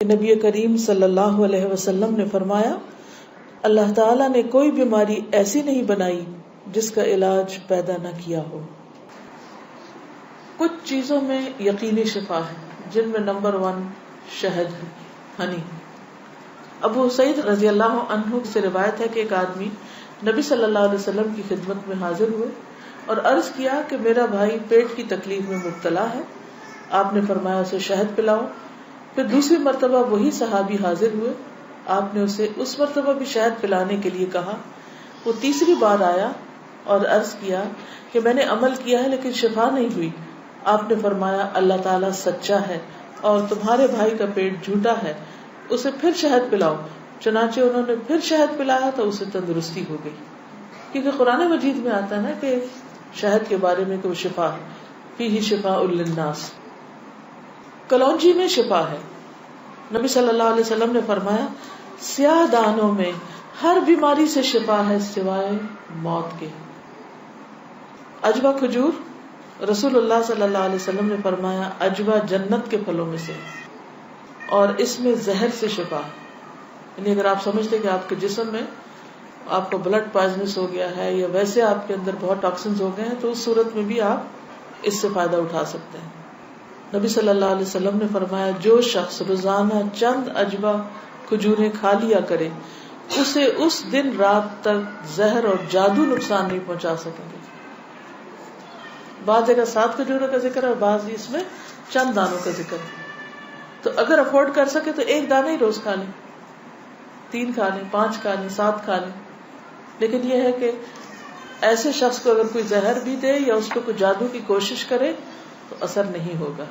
نبی کریم صلی اللہ علیہ وسلم نے فرمایا، اللہ تعالیٰ نے کوئی بیماری ایسی نہیں بنائی جس کا علاج پیدا نہ کیا ہو۔ کچھ چیزوں میں یقینی شفا ہے جن میں نمبر 1 شہد ہے، ہنی۔ ابو سعید رضی اللہ عنہ سے روایت ہے کہ ایک آدمی نبی صلی اللہ علیہ وسلم کی خدمت میں حاضر ہوئے اور عرض کیا کہ میرا بھائی پیٹ کی تکلیف میں مبتلا ہے۔ آپ نے فرمایا اسے شہد پلاؤ۔ پھر دوسری مرتبہ وہی صحابی حاضر ہوئے، آپ نے اسے اس مرتبہ بھی شہد پلانے کے لیے کہا۔ وہ تیسری بار آیا اور عرض کیا کہ میں نے عمل کیا ہے لیکن شفا نہیں ہوئی۔ آپ نے فرمایا اللہ تعالیٰ سچا ہے اور تمہارے بھائی کا پیٹ جھوٹا ہے، اسے پھر شہد پلاؤ۔ چنانچہ انہوں نے پھر شہد پلایا تو اسے تندرستی ہو گئی۔ کیونکہ قرآن مجید میں آتا ہے نا کہ شہد کے بارے میں کہ وہ شفا ہے، فیہ شفاء للناس۔ کلونجی میں شفا ہے۔ نبی صلی اللہ علیہ وسلم نے فرمایا سیاہ دانوں میں ہر بیماری سے شفا ہے سوائے موت کے۔ عجوہ کھجور، رسول اللہ صلی اللہ علیہ وسلم نے فرمایا عجوہ جنت کے پھلوں میں سے اور اس میں زہر سے شفا۔ یعنی اگر آپ سمجھتے کہ آپ کے جسم میں آپ کو بلڈ پوائزنس ہو گیا ہے یا ویسے آپ کے اندر بہت ٹاکسنز ہو گئے ہیں تو اس صورت میں بھی آپ اس سے فائدہ اٹھا سکتے ہیں۔ نبی صلی اللہ علیہ وسلم نے فرمایا جو شخص روزانہ چند عجوہ کھجوریں کھا لیا کرے اسے اس دن رات تک زہر اور جادو نقصان نہیں پہنچا سکیں گے۔ بعض جگہ 7 کھجوروں کا ذکر ہے اور بعض اس میں چند دانوں کا ذکر ہے، تو اگر افورڈ کر سکے تو 1 دانہ ہی روز کھا لیں، 3 کھا لیں، 5 کھا لیں، 7 کھا لیں۔ لیکن یہ ہے کہ ایسے شخص کو اگر کوئی زہر بھی دے یا اس پہ کوئی جادو کی کوشش کرے تو اثر نہیں ہوگا۔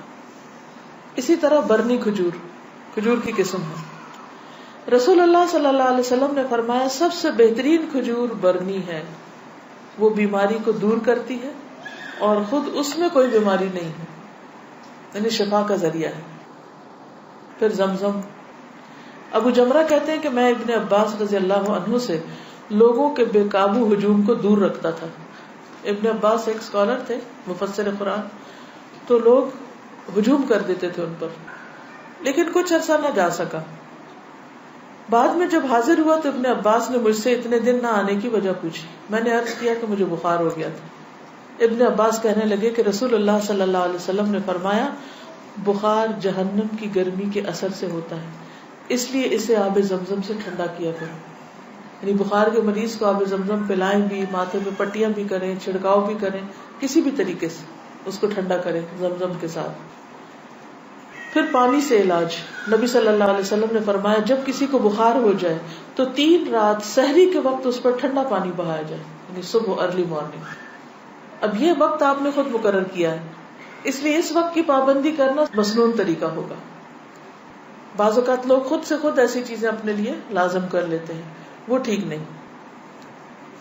اسی طرح برنی کھجور کی قسم ہے۔ رسول اللہ صلی اللہ علیہ وسلم نے فرمایا سب سے بہترین کھجور برنی ہے، وہ بیماری کو دور کرتی ہے اور خود اس میں کوئی بیماری نہیں ہے، یعنی شفا کا ذریعہ ہے۔ پھر زمزم۔ ابو جمرہ کہتے ہیں کہ میں ابن عباس رضی اللہ عنہ سے لوگوں کے بے قابو ہجوم کو دور رکھتا تھا۔ ابن عباس ایک اسکالر تھے، مفسر قرآن، تو لوگ ہجوم کر دیتے تھے ان پر، لیکن کچھ عرصہ نہ جا سکا۔ بعد میں جب حاضر ہوا تو ابن عباس نے مجھ سے اتنے دن نہ آنے کی وجہ پوچھی۔ میں نے عرض کیا کہ مجھے بخار ہو گیا تھا۔ ابن عباس کہنے لگے کہ رسول اللہ صلی اللہ علیہ وسلم نے فرمایا بخار جہنم کی گرمی کے اثر سے ہوتا ہے، اس لیے اسے آب زمزم سے ٹھنڈا کیا کرو۔ یعنی بخار کے مریض کو آب زمزم پلائیں بھی، ماتھے پہ پٹیاں بھی کریں، چھڑکاؤ بھی کریں، کسی بھی طریقے سے اس کو ٹھنڈا کریں زمزم کے ساتھ۔ پھر پانی سے علاج۔ نبی صلی اللہ علیہ وسلم نے فرمایا جب کسی کو بخار ہو جائے تو 3 رات سحری کے وقت اس پر ٹھنڈا پانی بہایا جائے، یعنی صبح ارلی مارننگ۔ اب یہ وقت آپ نے خود مقرر کیا ہے، اس لیے اس وقت کی پابندی کرنا مسنون طریقہ ہوگا۔ بعض اوقات لوگ خود سے خود ایسی چیزیں اپنے لیے لازم کر لیتے ہیں، وہ ٹھیک نہیں۔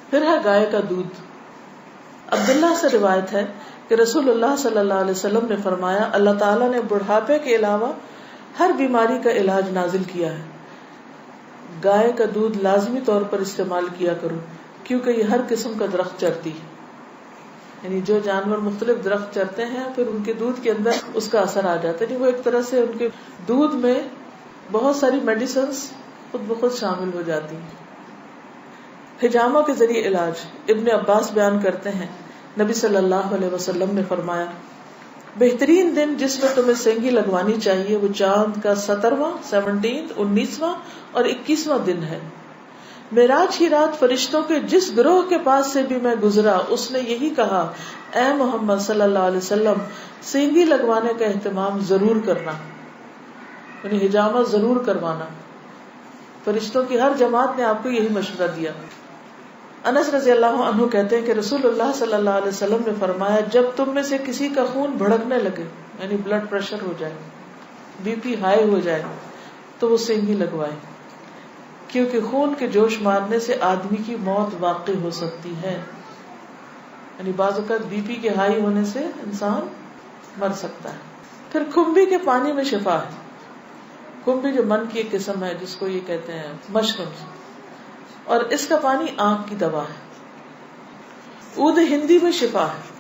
پھر ہے گائے کا دودھ۔ عبداللہ سے روایت ہے کہ رسول اللہ صلی اللہ علیہ وسلم نے فرمایا اللہ تعالیٰ نے بڑھاپے کے علاوہ ہر بیماری کا علاج نازل کیا ہے۔ گائے کا دودھ لازمی طور پر استعمال کیا کرو کیونکہ یہ ہر قسم کا درخت چرتی ہے، یعنی جو جانور مختلف درخت چرتے ہیں پھر ان کے دودھ کے اندر اس کا اثر آ جاتا ہے، یعنی وہ ایک طرح سے ان کے دودھ میں بہت ساری میڈیسنز خود بخود شامل ہو جاتی ہیں۔ حجامہ کے ذریعے علاج۔ ابن عباس بیان کرتے ہیں نبی صلی اللہ علیہ وسلم نے فرمایا بہترین دن جس میں تمہیں سینگی لگوانی چاہیے وہ چاند کا 17واں، 19واں اور 21واں دن ہے۔ معراج کی رات فرشتوں کے جس گروہ کے پاس سے بھی میں گزرا اس نے یہی کہا اے محمد صلی اللہ علیہ وسلم سینگی لگوانے کا اہتمام ضرور کرنا، یعنی حجامہ ضرور کروانا۔ فرشتوں کی ہر جماعت نے آپ کو یہی مشورہ دیا۔ انس رضی اللہ عنہ کہتے ہیں کہ رسول اللہ صلی اللہ علیہ وسلم نے فرمایا جب تم میں سے کسی کا خون بھڑکنے لگے، یعنی بلڈ پریشر ہو جائے، بی پی ہائی ہو جائے، تو وہ سینگی لگوائے، کیونکہ خون کے جوش مارنے سے آدمی کی موت واقع ہو سکتی ہے۔ یعنی بعض اوقات بی پی کے ہائی ہونے سے انسان مر سکتا ہے۔ پھر کھمبی کے پانی میں شفا ہے۔ کھمبی جو من کی ایک قسم ہے جس کو یہ کہتے ہیں مشروم، اور اس کا پانی آنکھ کی دوا ہے۔ عود ہندی میں شفا ہے۔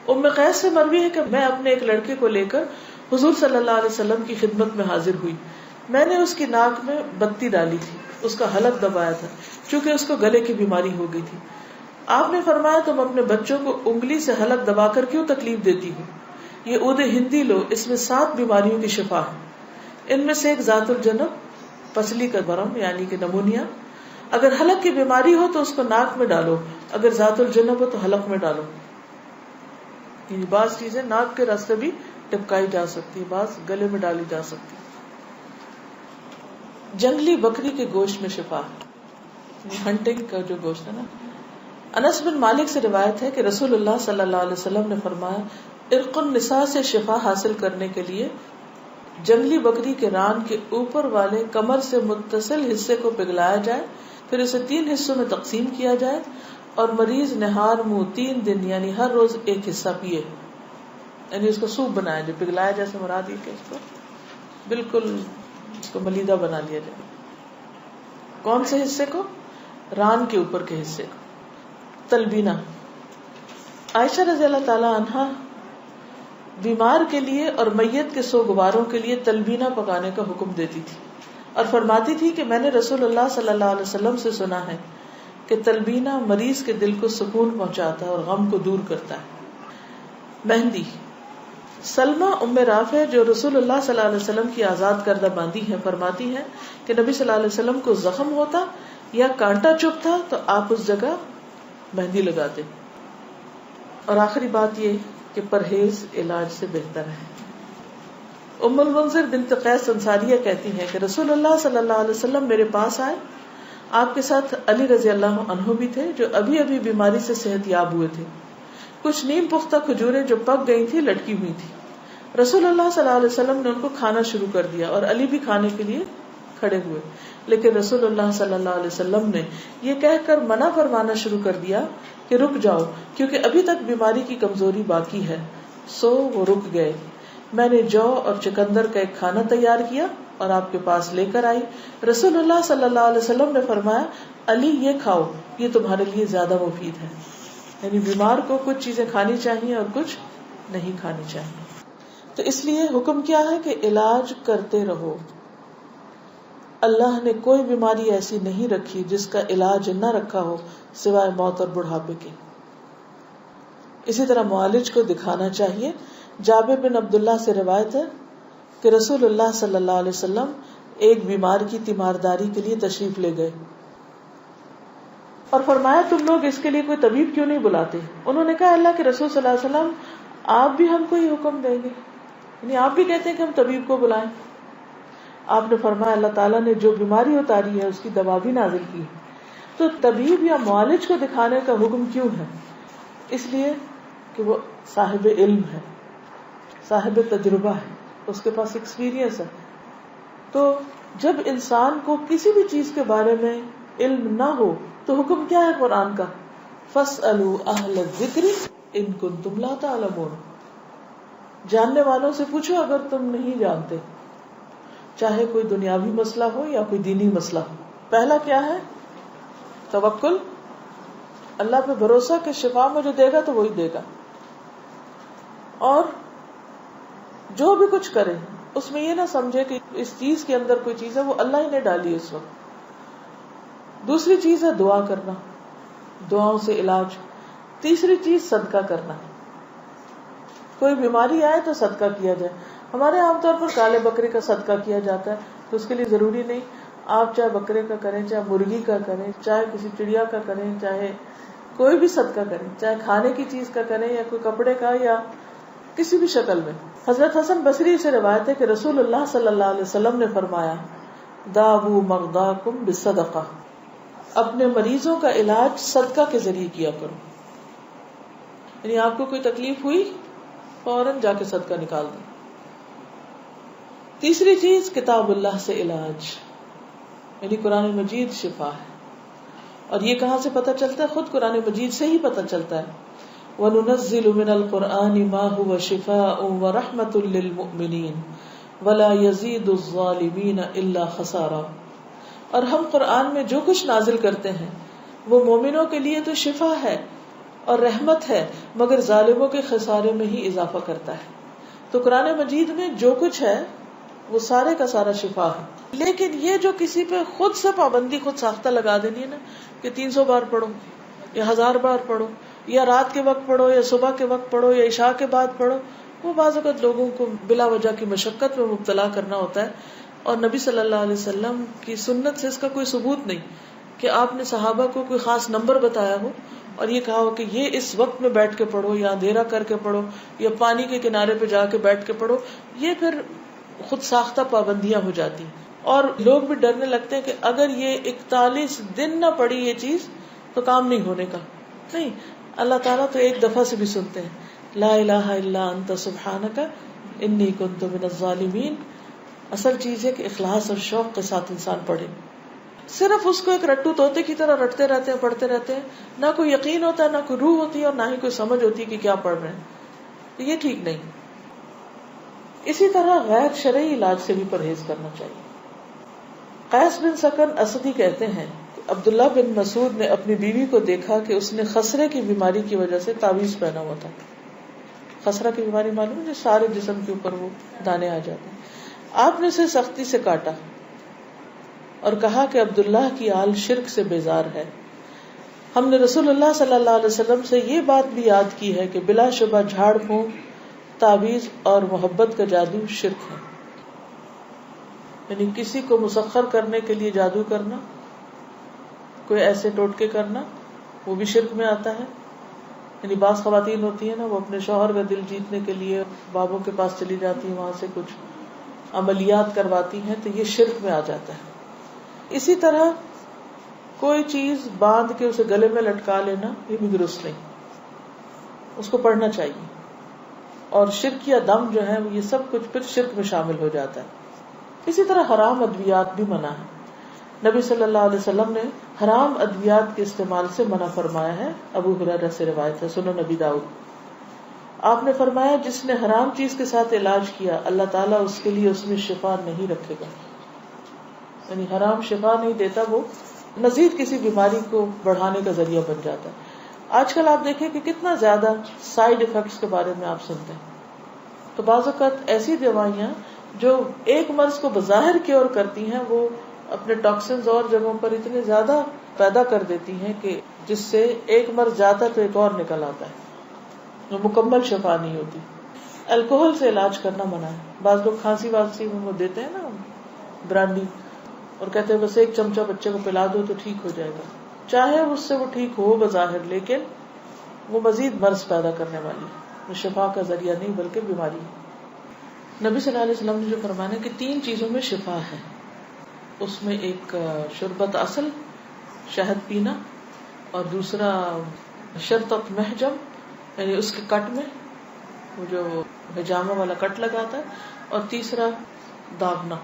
ام قیس سے مروی ہے کہ میں اپنے ایک لڑکے کو لے کر حضور صلی اللہ علیہ وسلم کی خدمت میں حاضر ہوئی۔ میں نے اس کی ناک میں بتی ڈالی تھی، اس کا حلق دبایا تھا، چونکہ اس کو گلے کی بیماری ہو گئی تھی. آپ نے فرمایا تم اپنے بچوں کو انگلی سے حلق دبا کر کیوں تکلیف دیتی ہو؟ یہ عود ہندی لو، اس میں 7 بیماریوں کی شفا ہے. ان میں سے ایک ذات الجنب، پسلی کا برم یعنی کہ نمونیا. اگر حلق کی بیماری ہو تو اس کو ناک میں ڈالو، اگر ذات الجنب ہو تو حلق میں ڈالو. یعنی بعض چیزیں ناک کے راستے بھی ٹپکائی جا سکتی، بعض گلے میں ڈالی جا سکتی. جنگلی بکری کے گوشت میں شفا، ہنٹنگ کا جو گوشت ہے نا. انس بن مالک سے روایت ہے کہ رسول اللہ صلی اللہ علیہ وسلم نے فرمایا ارق النساء سے شفا حاصل کرنے کے لیے جنگلی بکری کے ران کے اوپر والے کمر سے متصل حصے کو پگھلایا جائے، پھر اسے 3 حصوں میں تقسیم کیا جائے اور مریض نہار منہ 3 دن یعنی ہر روز ایک حصہ پیے. یعنی اس کو سوپ بنایا جائے، پگھلایا جیسے مراد یہ کہ اس کو بالکل اس کو ملیدہ بنا لیا جائے. کون سے حصے کو؟ ران کے اوپر کے حصے کو. تلبینہ. عائشہ رضی اللہ تعالی عنہا بیمار کے لیے اور میت کے سوگواروں کے لیے تلبینہ پکانے کا حکم دیتی تھی اور فرماتی تھی کہ میں نے رسول اللہ صلی اللہ علیہ وسلم سے سنا ہے کہ تلبینہ مریض کے دل کو سکون پہنچاتا ہے اور غم کو دور کرتا ہے. مہندی. سلمہ ام رافع جو رسول اللہ صلی اللہ علیہ وسلم کی آزاد کردہ باندی ہیں فرماتی ہیں کہ نبی صلی اللہ علیہ وسلم کو زخم ہوتا یا کانٹا چبھتا تو آپ اس جگہ مہندی لگاتے. اور آخری بات یہ کہ پرہیز علاج سے بہتر ہے. ام المنذر بنت قیس انصاریہ کہتی ہیں کہ رسول اللہ صلی اللہ علیہ وسلم میرے پاس آئے، آپ کے ساتھ علی رضی اللہ عنہ بھی تھے جو ابھی ابھی بیماری سے صحت یاب ہوئے تھے. کچھ نیم پختہ کھجوریں جو پک گئی تھی لٹکی ہوئی تھی. رسول اللہ صلی اللہ علیہ وسلم نے ان کو کھانا شروع کر دیا اور علی بھی کھانے کے لیے کھڑے ہوئے، لیکن رسول اللہ صلی اللہ علیہ وسلم نے یہ کہہ کر منع فرمانا شروع کر دیا کہ رک جاؤ کیونکہ ابھی تک بیماری کی کمزوری باقی ہے. سو وہ رک گئے. میں نے جو اور چکندر کا ایک کھانا تیار کیا اور آپ کے پاس لے کر آئی. رسول اللہ صلی اللہ علیہ وسلم نے فرمایا علی یہ کھاؤ، یہ تمہارے لیے زیادہ مفید ہے. یعنی بیمار کو کچھ چیزیں کھانی چاہیے اور کچھ نہیں کھانی چاہیے. تو اس لیے حکم کیا ہے کہ علاج کرتے رہو. اللہ نے کوئی بیماری ایسی نہیں رکھی جس کا علاج نہ رکھا ہو سوائے موت اور بڑھاپے کے. اسی طرح معالج کو دکھانا چاہیے. جابر بن عبداللہ سے روایت ہے کہ رسول اللہ صلی اللہ علیہ وسلم ایک بیمار کی تیمارداری کے لیے تشریف لے گئے اور فرمایا تم لوگ اس کے لیے کوئی طبیب کیوں نہیں بلاتے؟ انہوں نے کہا اللہ کے رسول صلی اللہ علیہ وسلم آپ بھی ہم کو یہ حکم دیں گے، یعنی آپ بھی کہتے ہیں کہ ہم طبیب کو بلائیں. آپ نے فرمایا اللہ تعالیٰ نے جو بیماری اتاری ہے اس کی دوا بھی نازل کی ہے. تو طبیب یا معالج کو دکھانے کا حکم کیوں ہے؟ اس لیے کہ وہ صاحب علم ہے، صاحب تجربہ ہے، اس کے پاس ایکسپیرینس ہے. تو جب انسان کو کسی بھی چیز کے بارے میں علم نہ ہو تو حکم کیا ہے قرآن کا؟ فَاسْأَلُوا أَهْلَ الذِّكْرِ إِن كُنتُمْ لَا تَعْلَمُونَ. جاننے والوں سے پوچھو اگر تم نہیں جانتے، چاہے کوئی دنیاوی مسئلہ ہو یا کوئی دینی مسئلہ ہو. پہلا کیا ہے؟ توکل، اللہ پہ بھروسہ کہ شفا مجھے دے گا تو وہی دے گا. اور جو بھی کچھ کرے اس میں یہ نہ سمجھے کہ اس چیز کے اندر کوئی چیز ہے وہ اللہ ہی نے ڈالی اس وقت. دوسری چیز ہے دعا کرنا، دعاؤں سے علاج. تیسری چیز صدقہ کرنا. کوئی بیماری آئے تو صدقہ کیا جائے. ہمارے عام طور پر کالے بکرے کا صدقہ کیا جاتا ہے، تو اس کے لیے ضروری نہیں آپ چاہے بکرے کا کریں، چاہے مرغی کا کریں، چاہے کسی چڑیا کا کریں، چاہے کوئی بھی صدقہ کریں، چاہے کھانے کی چیز کا کریں یا کوئی کپڑے کا یا کسی بھی شکل میں. حضرت حسن بصری سے روایت ہے کہ رسول اللہ صلی اللہ علیہ وسلم نے فرمایا داؤ مغداکم بالصدقہ، اپنے مریضوں کا علاج صدقہ کے ذریعے کیا کرو. یعنی آپ کو کوئی تکلیف ہوئی فوراً جا کے صدقہ نکال دیں. تیسری چیز کتاب اللہ سے علاج، یعنی قرآن مجید شفا ہے. اور یہ کہاں سے پتہ چلتا ہے؟ خود قرآن مجید سے ہی پتہ چلتا ہے. وَنُنَزِّلُ مِنَ الْقُرْآنِ مَا هُوَ شِفَاءٌ وَرَحْمَةٌ لِّلْمُؤْمِنِينَ وَلَا يَزِيدُ الظَّالِمِينَ إِلَّا خَسَارًا. اور ہم قرآن میں جو کچھ نازل کرتے ہیں وہ مومنوں کے لیے تو شفا ہے اور رحمت ہے، مگر ظالموں کے خسارے میں ہی اضافہ کرتا ہے. تو قرآن مجید میں جو کچھ ہے وہ سارے کا سارا شفا ہے. لیکن یہ جو کسی پہ خود سے پابندی خود ساختہ لگا دینی ہے نا کہ 300 بار پڑھو یا 1000 بار پڑھو یا رات کے وقت پڑھو یا صبح کے وقت پڑھو یا عشاء کے بعد پڑھو، وہ بعض اوقات لوگوں کو بلا وجہ کی مشقت میں مبتلا کرنا ہوتا ہے. اور نبی صلی اللہ علیہ وسلم کی سنت سے اس کا کوئی ثبوت نہیں کہ آپ نے صحابہ کو کوئی خاص نمبر بتایا ہو اور یہ کہا ہو کہ یہ اس وقت میں بیٹھ کے پڑھو یا اندھیرا کر کے پڑھو یا پانی کے کنارے پہ جا کے بیٹھ کے پڑھو. یہ پھر خود ساختہ پابندیاں ہو جاتی اور لوگ بھی ڈرنے لگتے ہیں کہ اگر یہ 41 دن نہ پڑی یہ چیز تو کام نہیں ہونے کا. نہیں، اللہ تعالیٰ تو ایک دفعہ سے بھی سنتے ہیں. لا الہ الا انت سبحانک انی کنت من الظالمین. اصل چیز ہے کہ اخلاص اور شوق کے ساتھ انسان پڑھے. صرف اس کو ایک رٹو طوطے کی طرح رٹتے رہتے ہیں، پڑھتے رہتے ہیں، نہ کوئی یقین ہوتا ہے، نہ کوئی روح ہوتی ہے اور نہ ہی کوئی سمجھ ہوتی ہے کہ کیا پڑھ رہے ہیں. تو یہ ٹھیک نہیں. اسی طرح غیر شرعی علاج سے بھی پرہیز کرنا چاہیے. قیس بن سکن اسدی کہتے ہیں کہ عبداللہ بن مسعود نے اپنی بیوی کو دیکھا کہ اس نے خسرے کی بیماری کی وجہ سے تعویذ پہنا ہوا تھا. خسرہ کی بیماری معلوم ہے جو سارے جسم کے اوپر وہ دانے آ جاتے ہیں. آپ نے اسے سختی سے کاٹا اور کہا کہ عبداللہ کی آل شرک سے بیزار ہے. ہم نے رسول اللہ صلی اللہ علیہ وسلم سے یہ بات بھی یاد کی ہے کہ بلا شبہ جھاڑ پھونک، تعویذ اور محبت کا جادو شرک ہے. یعنی کسی کو مسخر کرنے کے لیے جادو کرنا، کوئی ایسے ٹوٹکے کرنا، وہ بھی شرک میں آتا ہے. یعنی بعض خواتین ہوتی ہیں نا، وہ اپنے شوہر کا دل جیتنے کے لیے بابوں کے پاس چلی جاتی ہیں، وہاں سے کچھ عملیات کرواتی ہیں، تو یہ شرک میں آ جاتا ہے. اسی طرح کوئی چیز باندھ کے اسے گلے میں لٹکا لینا، یہ بھی درست نہیں. اس کو پڑھنا چاہیے. اور شرک یا دم جو ہے یہ سب کچھ پھر شرک میں شامل ہو جاتا ہے. اسی طرح حرام ادویات بھی منع ہے. نبی صلی اللہ علیہ وسلم نے حرام ادویات کے استعمال سے منع فرمایا ہے. ابو ہریرہ سے روایت ہے، سنن نبی داؤد. آپ نے فرمایا جس نے حرام چیز کے ساتھ علاج کیا اللہ تعالیٰ اس کے لیے اس میں شفا نہیں رکھے گا. یعنی حرام شفا نہیں دیتا، وہ مزید کسی بیماری کو بڑھانے کا ذریعہ بن جاتا ہے. آج کل آپ دیکھیں کہ کتنا زیادہ سائیڈ ایفیکٹس کے بارے میں آپ سنتے ہیں. تو بعض اوقات ایسی دوائیاں جو ایک مرض کو بظاہر کیور کرتی ہیں، وہ اپنے ٹاکسنز اور جگہوں پر اتنے زیادہ پیدا کر دیتی ہیں کہ جس سے ایک مرض جاتا ہے تو ایک اور نکل آتا ہے، وہ مکمل شفا نہیں ہوتی. الکوہل سے علاج کرنا منع ہے. بعض لوگ کھانسی وانسی میں وہ دیتے ہیں نا برانڈی، اور کہتے ہیں بس ایک چمچہ بچے کو پلا دو تو ٹھیک ہو جائے گا. چاہے اس سے وہ ٹھیک ہو بظاہر، لیکن وہ مزید مرض پیدا کرنے والی ہے، وہ شفا کا ذریعہ نہیں بلکہ بیماری ہے. نبی صلی اللہ علیہ وسلم نے جو فرمایا کہ 3 چیزوں میں شفا ہے، اس میں ایک شربت اصل، شہد پینا، اور دوسرا شرطت محجم، یعنی اس کے کٹ میں وہ جو حجامہ والا کٹ لگاتا ہے، اور تیسرا داغنا.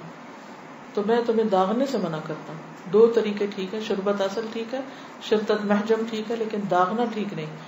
تو میں تمہیں داغنے سے منع کرتا ہوں. 2 طریقے ٹھیک ہے، شربت اصل ٹھیک ہے، شرطت محجم ٹھیک ہے، لیکن داغنا ٹھیک نہیں.